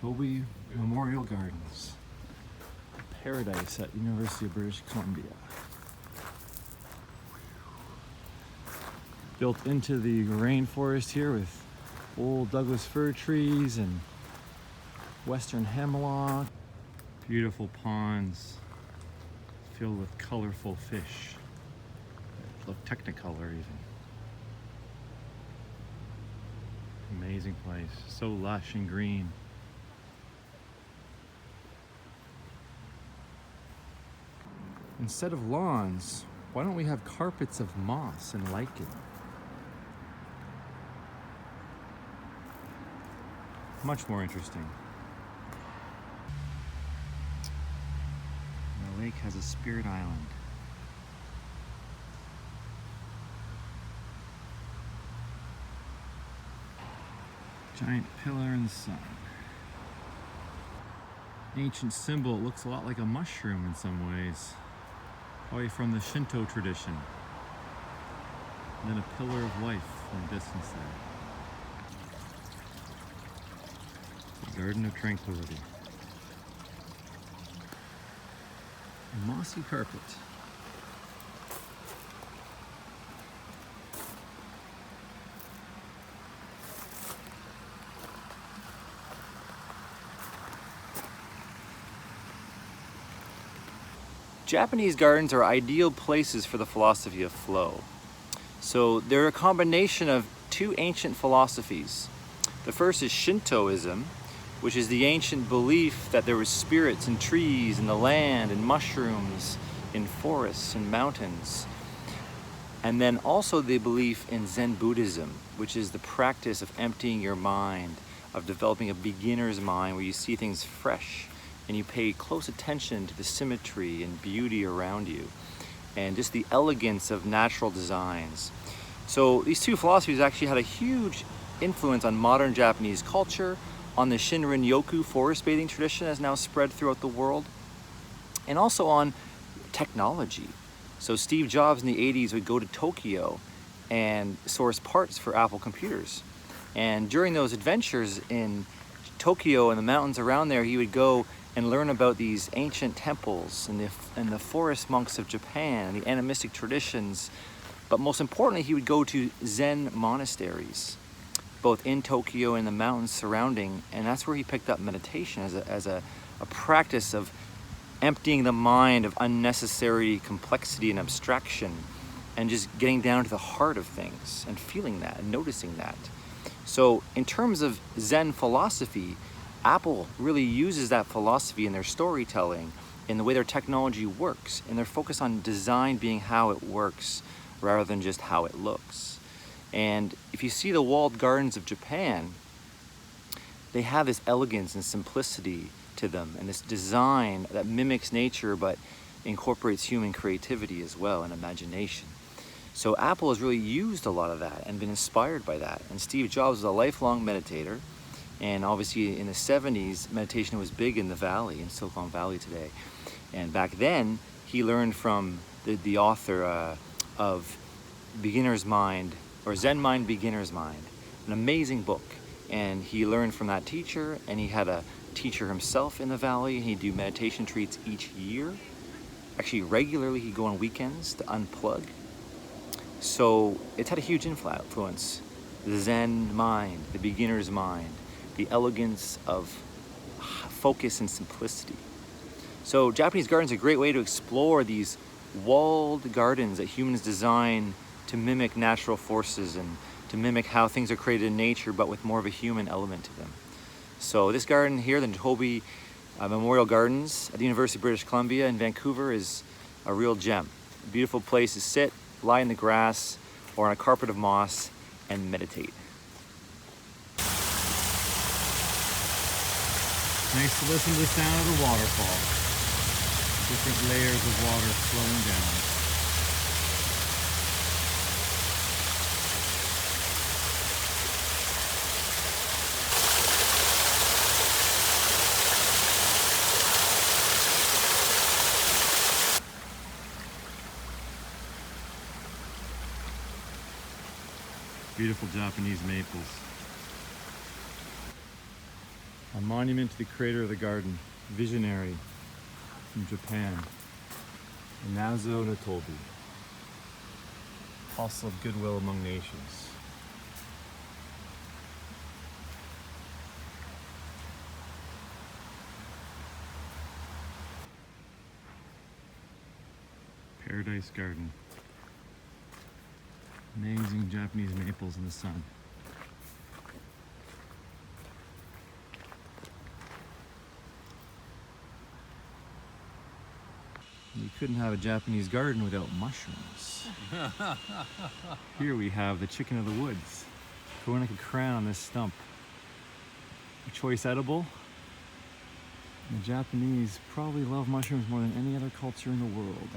Nitobe Memorial Gardens. Paradise at University of British Columbia. Built into the rainforest here with old Douglas fir trees and western hemlock. Beautiful ponds filled with colorful fish. They look technicolor even. Amazing place, so lush and green. Instead of lawns, why don't we have carpets of moss and lichen? Much more interesting. The lake has a spirit island. Giant pillar in the sun. Ancient symbol, it looks a lot like a mushroom in some ways. Probably from the Shinto tradition. And then a pillar of life in the distance there. The Garden of Tranquility. A mossy carpet. Japanese gardens are ideal places for the philosophy of flow. So they're a combination of two ancient philosophies. The first is Shintoism, which is the ancient belief that there were spirits in trees, in the land, in mushrooms, in forests, and mountains. And then also the belief in Zen Buddhism, which is the practice of emptying your mind, of developing a beginner's mind where you see things fresh and you pay close attention to the symmetry and beauty around you and just the elegance of natural designs. So these two philosophies actually had a huge influence on modern Japanese culture, on the Shinrin-yoku forest bathing tradition that's now spread throughout the world, and also on technology. So Steve Jobs in the 80s would go to Tokyo and source parts for Apple computers. And during those adventures in Tokyo and the mountains around there, he would go and learn about these ancient temples and the forest monks of Japan, and the animistic traditions. But most importantly, he would go to Zen monasteries, both in Tokyo and the mountains surrounding, and that's where he picked up meditation as a practice of emptying the mind of unnecessary complexity and abstraction, and just getting down to the heart of things and feeling that and noticing that. So in terms of Zen philosophy, Apple really uses that philosophy in their storytelling, in the way their technology works, and their focus on design being how it works rather than just how it looks. And if you see the walled gardens of Japan, they have this elegance and simplicity to them, and this design that mimics nature but incorporates human creativity as well and imagination. So Apple has really used a lot of that and been inspired by that. And Steve Jobs was a lifelong meditator. And obviously in the 70s, meditation was big in the valley, in Silicon Valley today. And back then, he learned from the author of Beginner's Mind, or Zen Mind, Beginner's Mind, an amazing book. And he learned from that teacher, and he had a teacher himself in the valley, and he'd do meditation retreats each year. Actually, regularly, he'd go on weekends to unplug. So it's had a huge influence. The Zen mind, the beginner's mind, the elegance of focus and simplicity. So Japanese gardens are a great way to explore these walled gardens that humans design to mimic natural forces and to mimic how things are created in nature, but with more of a human element to them. So this garden here, the Nitobe Memorial Gardens at the University of British Columbia in Vancouver, is a real gem. A beautiful place to sit, lie in the grass or on a carpet of moss and meditate. Nice to listen to the sound of the waterfall. Different layers of water flowing down. Beautiful Japanese maples. A monument to the creator of the garden, visionary from Japan, Inazo Nitobe, apostle of goodwill among nations. Paradise Garden. Amazing Japanese maples in the sun. You couldn't have a Japanese garden without mushrooms. Here we have the chicken of the woods, growing like a crown on this stump. A choice edible. The Japanese probably love mushrooms more than any other culture in the world.